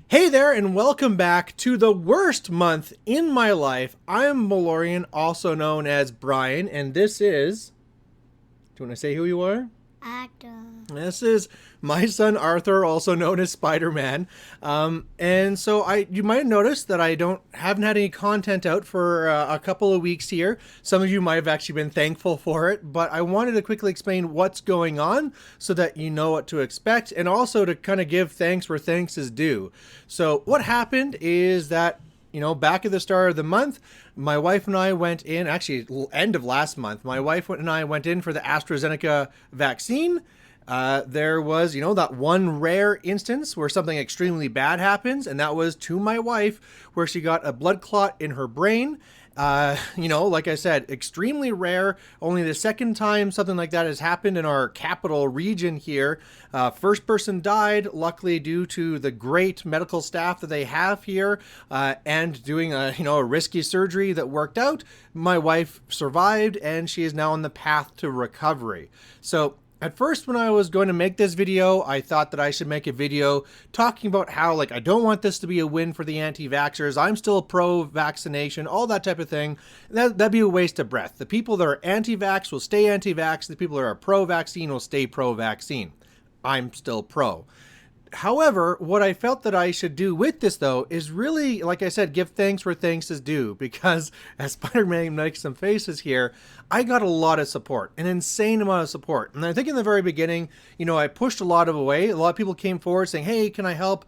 Hey there, and welcome back to the worst month in my life. I'm Malorian, also known as Brian, and this is. Do you want to say who you are? Actor. This is my son Arthur, also known as Spider-Man. And so you might have noticed that I haven't had any content out for a couple of weeks here. Some of you might have actually been thankful for it, but I wanted to quickly explain what's going on so that you know what to expect, and also to kind of give thanks where thanks is due. So what happened is that back at the start of the month, my wife and I went in, actually, end of last month, my wife and I went in for the AstraZeneca vaccine. There was, that one rare instance where something extremely bad happens, and that was to my wife, where she got a blood clot in her brain. Like I said, extremely rare. Only the second time something like that has happened in our capital region here. First person died, luckily due to the great medical staff that they have here, and doing a risky surgery that worked out. My wife survived, and she is now on the path to recovery. So at first, when I was going to make this video, I thought that I should make a video talking about how, I don't want this to be a win for the anti-vaxxers. I'm still pro-vaccination, all that type of thing. That'd be a waste of breath. The people that are anti-vax will stay anti-vax. The people that are pro-vaccine will stay pro-vaccine. I'm still pro. However, what I felt that I should do with this, though, is really, like I said, give thanks where thanks is due. Because as Spider-Man makes some faces here, I got a lot of support, an insane amount of support. And I think in the very beginning, I pushed a lot of away. A lot of people came forward saying, hey, can I help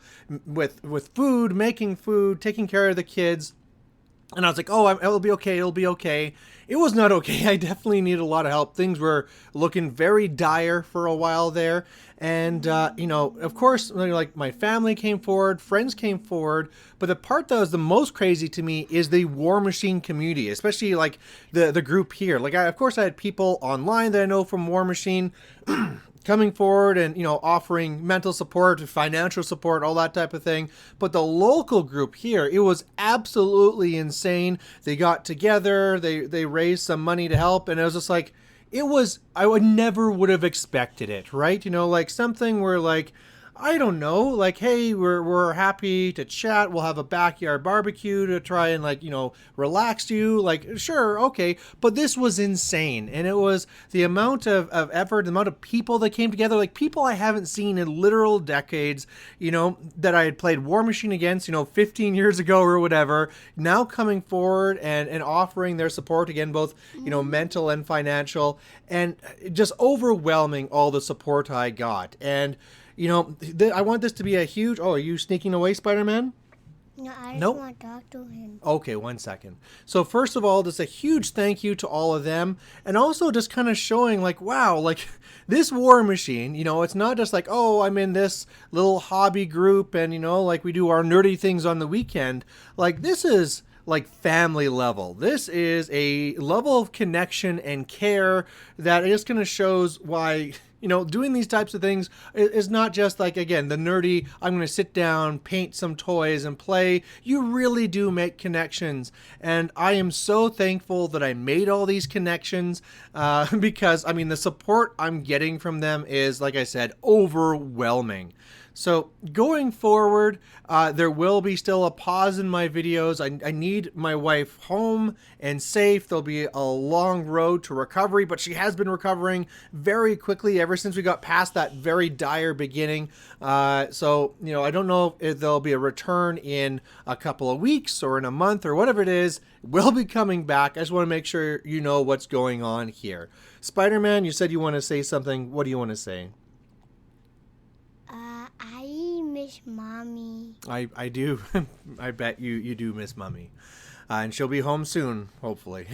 with food, making food, taking care of the kids? And I was like, oh, it'll be okay. It'll be okay. It was not okay. I definitely needed a lot of help. Things were looking very dire for a while there. And, of course, my family came forward, friends came forward. But the part that was the most crazy to me is the Warmachine community, especially the group here. Of course, I had people online that I know from Warmachine coming forward and, offering mental support, financial support, all that type of thing. But the local group here, it was absolutely insane. They got together, they raised some money to help, and it was just I would have expected it, right? Something where I don't know, hey, we're happy to chat. We'll have a backyard barbecue to try and relax you. Sure, okay. But this was insane. And it was the amount of effort, the amount of people that came together, people I haven't seen in literal decades, that I had played Warmachine against, 15 years ago or whatever, now coming forward and offering their support again, both, mental and financial, and just overwhelming all the support I got. And I want this to be a huge... Oh, are you sneaking away, Spider-Man? No, I just Nope. want to talk to him. Okay, 1 second. So first of all, just a huge thank you to all of them. And also just kind of showing wow, this Warmachine, it's not just oh, I'm in this little hobby group and, we do our nerdy things on the weekend. This is family level. This is a level of connection and care that just kind of shows why... doing these types of things is not just again, the nerdy, I'm going to sit down, paint some toys and play. You really do make connections. And I am so thankful that I made all these connections because, the support I'm getting from them is, like I said, overwhelming. So going forward, there will be still a pause in my videos. I need my wife home and safe. There'll be a long road to recovery, but she has been recovering very quickly ever since we got past that very dire beginning. So, I don't know if there'll be a return in a couple of weeks or in a month or whatever it is. We'll be coming back. I just want to make sure you know what's going on here. Spider-Man, you said you want to say something. What do you want to say? I miss mommy. I do. I bet you do miss Mummy. And she'll be home soon, hopefully.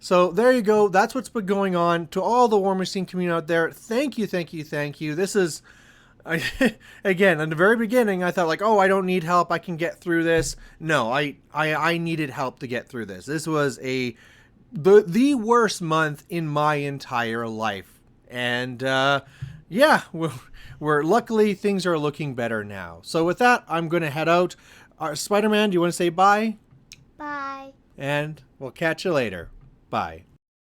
So there you go. That's what's been going on. To all the Warmachine community out there, thank you, thank you, thank you. This is, again, in the very beginning, I thought oh, I don't need help. I can get through this. No, I needed help to get through this. This was the worst month in my entire life. And, yeah, we're luckily things are looking better now. So with that, I'm going to head out. Spider-Man, do you want to say bye? Bye. And we'll catch you later. Bye.